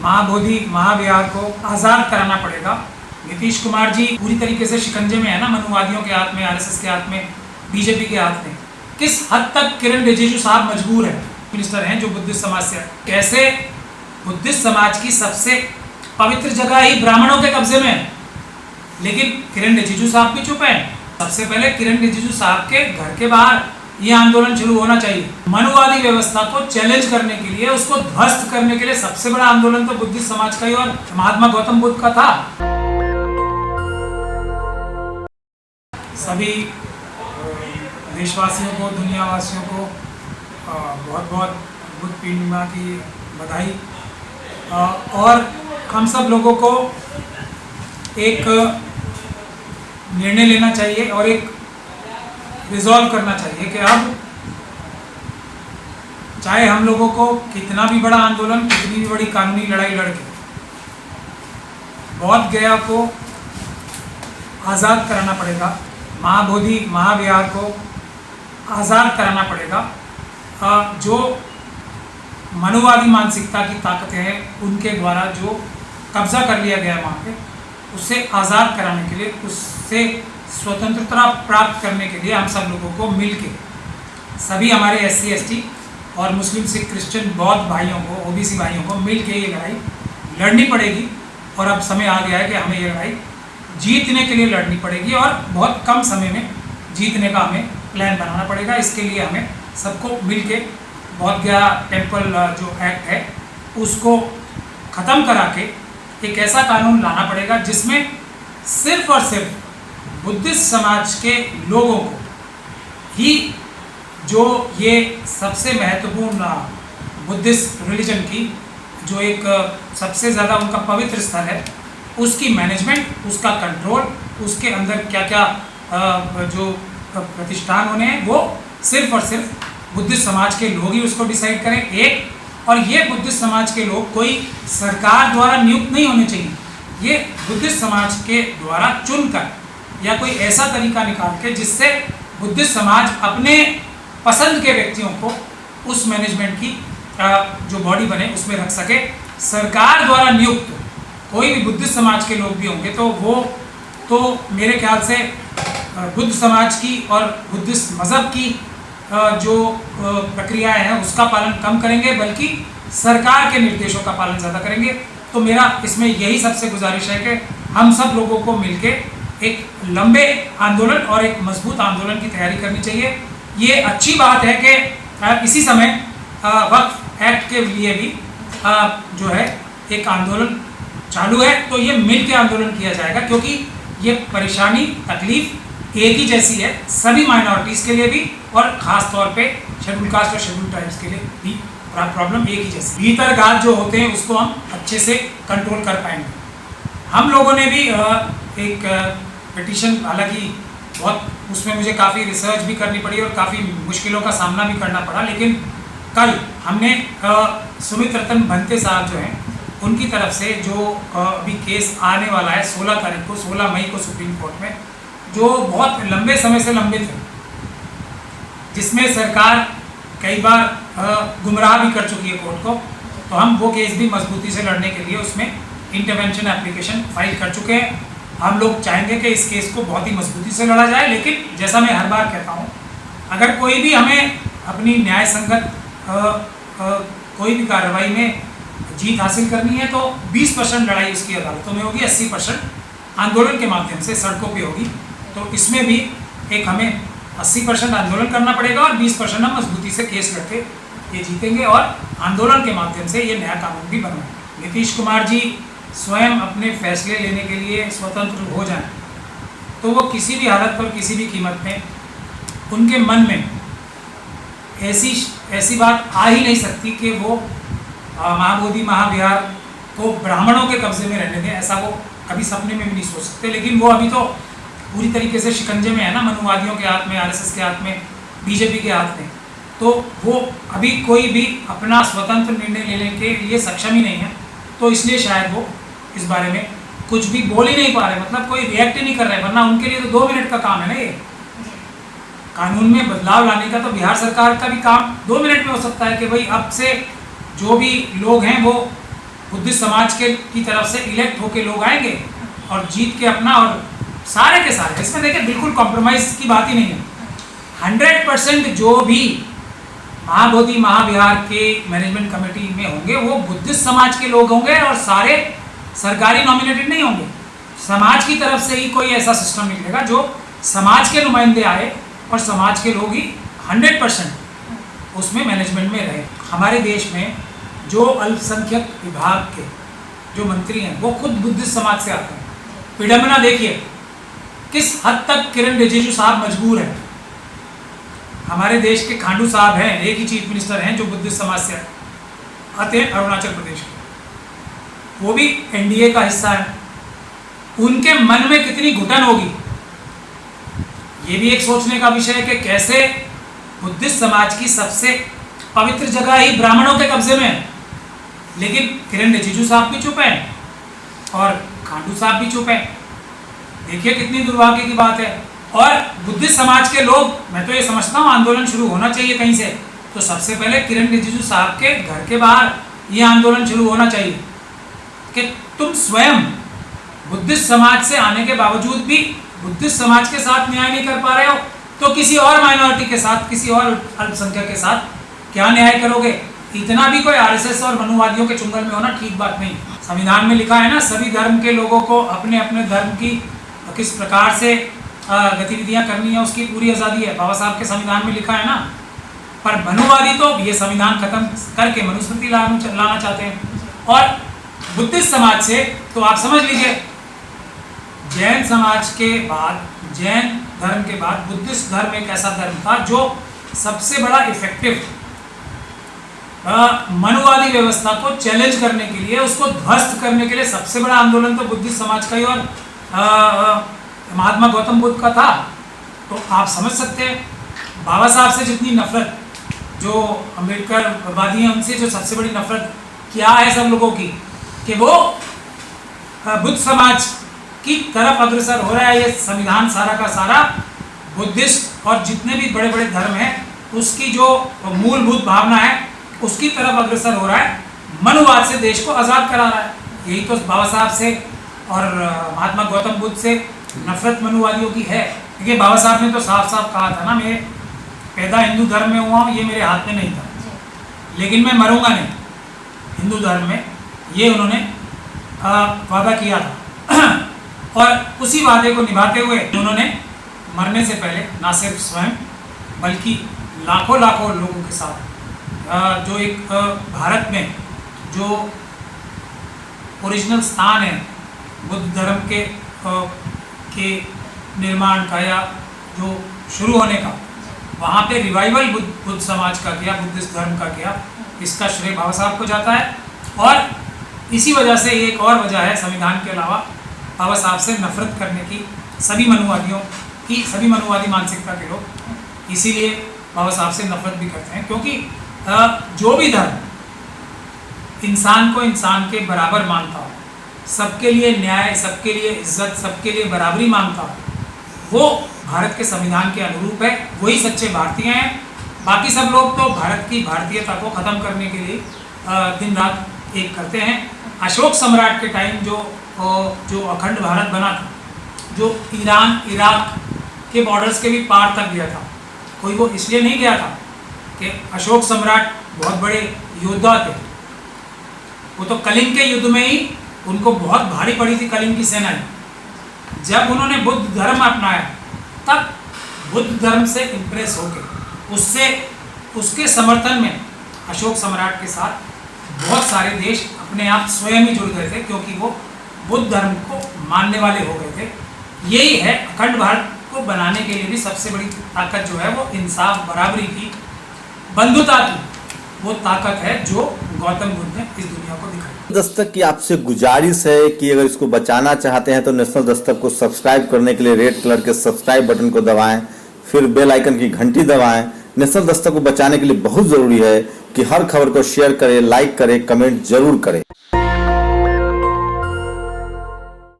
महाबोधि महाविहार को आज़ाद कराना पड़ेगा। नीतीश कुमार जी पूरी तरीके से शिकंजे में है ना, मनुवादियों के हाथ में, आरएसएस के हाथ में, बीजेपी के हाथ में। किस हद तक किरण रिजिजू साहब मजबूर है, मिनिस्टर हैं जो बुद्धिस्ट समाज से, कैसे बुद्धिस्ट समाज की सबसे पवित्र जगह ही ब्राह्मणों के कब्जे में है, लेकिन किरण रिजिजू साहब भी चुप हैं। सबसे पहले किरण रिजिजू साहब के घर के बाहर ये आंदोलन शुरू होना चाहिए। मनुवादी व्यवस्था को चैलेंज करने के लिए, उसको ध्वस्त करने के लिए सबसे बड़ा आंदोलन तो बुद्धिस्ट समाज का ही और महात्मा गौतम बुद्ध का था। सभी देशवासियों को, दुनियावासियों को बहुत बहुत बुद्ध पूर्णिमा की बधाई। और हम सब लोगों को एक निर्णय लेना चाहिए और एक रिजॉल्व करना चाहिए कि अब चाहे हम लोगों को कितना भी बड़ा आंदोलन, कितनी भी बड़ी कानूनी लड़ाई लड़के बौद्ध गया को आज़ाद कराना पड़ेगा, महाबोधि महाविहार को आज़ाद कराना पड़ेगा। जो मनुवादी मानसिकता की ताकतें हैं उनके द्वारा जो कब्जा कर लिया गया है वहाँ पे, उससे आज़ाद कराने के लिए, उससे स्वतंत्रता प्राप्त करने के लिए हम सब लोगों को मिलके, सभी हमारे SC ST और मुस्लिम सिख क्रिश्चियन बौद्ध भाइयों को, OBC भाइयों को मिलके ये लड़ाई लड़नी पड़ेगी। और अब समय आ गया है कि हमें ये लड़ाई जीतने के लिए लड़नी पड़ेगी और बहुत कम समय में जीतने का हमें प्लान बनाना पड़ेगा। इसके लिए हमें सबको मिलके बौद्ध गया टेम्पल जो एक्ट है उसको ख़त्म करा के एक ऐसा कानून लाना पड़ेगा जिसमें सिर्फ और सिर्फ बुद्धिस्ट समाज के लोगों को ही, जो ये सबसे महत्वपूर्ण बुद्धिस्ट रिलीजन की जो एक सबसे ज़्यादा उनका पवित्र स्थल है, उसकी मैनेजमेंट, उसका कंट्रोल, उसके अंदर क्या क्या जो प्रतिष्ठान होने हैं, वो सिर्फ और सिर्फ बुद्धिस्ट समाज के लोग ही उसको डिसाइड करें। एक, और ये बुद्धिस्ट समाज के लोग कोई सरकार द्वारा नियुक्त नहीं होने चाहिए, ये बुद्धिस्ट समाज के द्वारा चुनकर या कोई ऐसा तरीका निकाल के जिससे बुद्धिस्ट समाज अपने पसंद के व्यक्तियों को उस मैनेजमेंट की जो बॉडी बने उसमें रख सके। सरकार द्वारा नियुक्त कोई भी बुद्धिस्ट समाज के लोग भी होंगे तो वो तो मेरे ख्याल से बुद्ध समाज की और बुद्धिस्ट मज़हब की जो प्रक्रियाएं हैं उसका पालन कम करेंगे, बल्कि सरकार के निर्देशों का पालन ज़्यादा करेंगे। तो मेरा इसमें यही सबसे गुजारिश है कि हम सब लोगों को मिलके एक लंबे आंदोलन और एक मजबूत आंदोलन की तैयारी करनी चाहिए। ये अच्छी बात है कि इसी समय वक्फ एक्ट के लिए भी जो है एक आंदोलन चालू है, तो ये मिल के आंदोलन किया जाएगा, क्योंकि ये परेशानी, तकलीफ एक ही जैसी है सभी माइनॉरिटीज़ के लिए भी, और ख़ास तौर पे शेड्यूल कास्ट और शेड्यूल ट्राइब्स के लिए भी प्रॉब्लम एक ही जैसी। भीतरघात जो होते हैं उसको हम अच्छे से कंट्रोल कर पाएंगे। हम लोगों ने भी एक पिटीशन, हालांकि बहुत उसमें मुझे काफ़ी रिसर्च भी करनी पड़ी और काफ़ी मुश्किलों का सामना भी करना पड़ा, लेकिन कल हमने सुमित रतन भंते साहब जो हैं उनकी तरफ से जो अभी केस आने वाला है 16 तारीख को, 16 मई को सुप्रीम कोर्ट में, जो बहुत लंबे समय से लंबित है, जिसमें सरकार कई बार गुमराह भी कर चुकी है कोर्ट को, तो हम वो केस भी मजबूती से लड़ने के लिए उसमें इंटरवेंशन एप्लीकेशन फाइल कर चुके हैं। हम लोग चाहेंगे कि इस केस को बहुत ही मजबूती से लड़ा जाए, लेकिन जैसा मैं हर बार कहता हूँ, अगर कोई भी हमें अपनी न्याय संगत कोई भी कार्रवाई में जीत हासिल करनी है तो 20% लड़ाई उसकी अदालतों में होगी, 80% आंदोलन के माध्यम से सड़कों पे होगी। तो इसमें भी एक हमें 80% आंदोलन करना पड़ेगा और 20% हम मजबूती से केस लड़के ये जीतेंगे और आंदोलन के माध्यम से ये नया कानून भी बनवाएंगे। नीतीश कुमार जी स्वयं अपने फैसले लेने के लिए स्वतंत्र हो जाएं, तो वो किसी भी हालत पर, किसी भी कीमत में, उनके मन में ऐसी बात आ ही नहीं सकती कि वो महाबोधि महाविहार को ब्राह्मणों के कब्जे में रहने दें। ऐसा वो कभी सपने में भी नहीं सोच सकते, लेकिन वो अभी तो पूरी तरीके से शिकंजे में है ना, मनुवादियों के हाथ में, RSS के हाथ में, बीजेपी के हाथ में। तो वो अभी कोई भी अपना स्वतंत्र निर्णय लेने के लिए सक्षम ही नहीं है, तो इसलिए शायद वो इस बारे में कुछ भी बोल ही नहीं पा रहे, मतलब कोई रिएक्ट ही नहीं कर रहे, वरना उनके लिए तो 2 मिनट का काम है ना। ये कानून में बदलाव लाने का तो बिहार सरकार का भी काम 2 मिनट में हो सकता है कि भाई अब से जो भी लोग हैं वो बुद्धिस्ट समाज की तरफ से इलेक्ट होके लोग आएंगे और जीत के अपना, और सारे के सारे, इसमें देखिए बिल्कुल कॉम्प्रोमाइज़ की बात ही नहीं है। 100% जो भी महाबोधि महाविहार के मैनेजमेंट कमेटी में होंगे वो बुद्धिस्ट समाज के लोग होंगे, और सारे सरकारी नॉमिनेटेड नहीं होंगे। समाज की तरफ से ही कोई ऐसा सिस्टम निकलेगा जो समाज के नुमाइंदे आए और समाज के लोग ही 100% उसमें मैनेजमेंट में रहे। हमारे देश में जो अल्पसंख्यक विभाग के जो मंत्री हैं वो खुद बुद्धिस्ट समाज से आते हैं। विडंबना देखिए किस हद तक किरण रिजिजू साहब मजबूर हैं। हमारे देश के खांडू साहब हैं, एक ही चीफ मिनिस्टर हैं जो बुद्धिस्ट समाज से आते हैं, अरुणाचल प्रदेश के, वो भी एनडीए का हिस्सा है। उनके मन में कितनी घुटन होगी, ये भी एक सोचने का विषय है कि कैसे बुद्धिस्ट समाज की सबसे पवित्र जगह ही ब्राह्मणों के कब्जे में है, लेकिन किरण रिजिजू साहब भी चुप हैं और खांडू साहब भी चुप हैं। देखिए कितनी दुर्भाग्य की बात है। और बुद्धिस्ट समाज के लोग, मैं तो ये समझता हूँ आंदोलन शुरू होना चाहिए कहीं से, तो सबसे पहले किरण रिजिजू साहब के घर के बाहर ये आंदोलन शुरू होना चाहिए कि तुम स्वयं बुद्धिस्ट समाज से आने के बावजूद भी बुद्धिस्ट समाज के साथ न्याय नहीं कर पा रहे हो, तो किसी और माइनॉरिटी के साथ, किसी और अल्पसंख्यक के साथ क्या न्याय करोगे? इतना भी कोई आरएसएस और मनुवादियों के चुंगल में होना ठीक बात नहीं। संविधान में लिखा है ना, सभी धर्म के लोगों को अपने अपने धर्म की किस प्रकार से गतिविधियां करनी है उसकी पूरी आज़ादी है, बाबा साहब के संविधान में लिखा है ना। पर मनुवादी तो ये संविधान खत्म करके मनुस्मृति लाना चाहते हैं। और बुद्धिस्ट समाज से तो आप समझ लीजिए, जैन समाज के बाद, जैन धर्म के बाद बुद्धिस्ट धर्म एक ऐसा धर्म था जो सबसे बड़ा इफेक्टिव मनुवादी व्यवस्था को चैलेंज करने के लिए, उसको ध्वस्त करने के लिए सबसे बड़ा आंदोलन तो बुद्धिस्ट समाज का ही और महात्मा गौतम बुद्ध का था। तो आप समझ सकते हैं बाबा साहब से जितनी नफरत, जो अम्बेडकर वादी हैं उनसे जो सबसे बड़ी नफरत क्या है सब लोगों की, कि वो बुद्ध समाज की तरफ अग्रसर हो रहा है। ये संविधान सारा का सारा बुद्धिस्ट और जितने भी बड़े बड़े धर्म हैं उसकी जो मूलभूत भावना है उसकी तरफ अग्रसर हो रहा है, मनुवाद से देश को आज़ाद करा रहा है। यही तो बाबा साहब से और महात्मा गौतम बुद्ध से नफरत मनुवादियों की है। देखिए बाबा साहब ने तो साफ साफ कहा था ना, मैं पैदा हिंदू धर्म में हुआ हूँ, ये मेरे हाथ में नहीं था, लेकिन मैं मरूंगा नहीं हिंदू धर्म में, ये उन्होंने वादा किया था। और उसी वादे को निभाते हुए उन्होंने मरने से पहले ना सिर्फ स्वयं बल्कि लाखों लाखों लोगों के साथ जो एक भारत में जो ओरिजिनल स्थान है बुद्ध धर्म के निर्माण का या जो शुरू होने का, वहाँ पे रिवाइवल बुद्ध समाज का किया, बुद्धिस्ट धर्म का किया, इसका श्रेय बाबा साहब को जाता है। और इसी वजह से एक और वजह है संविधान के अलावा बाबा साहब से नफरत करने की सभी मनुवादियों की, सभी मनुवादी मानसिकता के लोग इसीलिए बाबा साहब से नफरत भी करते हैं, क्योंकि जो भी धर्म इंसान को इंसान के बराबर मानता हो, सबके लिए न्याय, सबके लिए इज्जत, सबके लिए बराबरी मानता हो, वो भारत के संविधान के अनुरूप है, वही सच्चे भारतीय हैं। बाकी सब लोग तो भारत की भारतीयता को ख़त्म करने के लिए दिन रात एक करते हैं। अशोक सम्राट के टाइम जो अखंड भारत बना था, जो ईरान इराक के बॉर्डर्स के भी पार तक गया था, कोई वो इसलिए नहीं गया था कि अशोक सम्राट बहुत बड़े योद्धा थे। वो तो कलिंग के युद्ध में ही उनको बहुत भारी पड़ी थी कलिंग की सेना। जब उन्होंने बुद्ध धर्म अपनाया तब बुद्ध धर्म से इम्प्रेस होकर उसके समर्थन में अशोक सम्राट के साथ बहुत सारे देश अपने आप स्वयं ही जुड़ गए थे, क्योंकि वो बुद्ध धर्म को मानने वाले हो गए थे। यही है अखंड भारत को बनाने के लिए भी सबसे बड़ी ताकत जो है वो इंसाफ, बराबरी की, बंधुता की वो ताकत है जो गौतम बुद्ध ने इस दुनिया को दिखाई। दस्तक की आपसे गुजारिश है कि अगर इसको बचाना चाहते हैं तो नेशनल दस्तक को सब्सक्राइब करने के लिए रेड कलर के सब्सक्राइब बटन को दबाएं, फिर बेल आइकन की घंटी दबाएं। नेशनल दस्तक को बचाने के लिए बहुत जरूरी है कि हर खबर को शेयर करें, लाइक करें, कमेंट जरूर करें।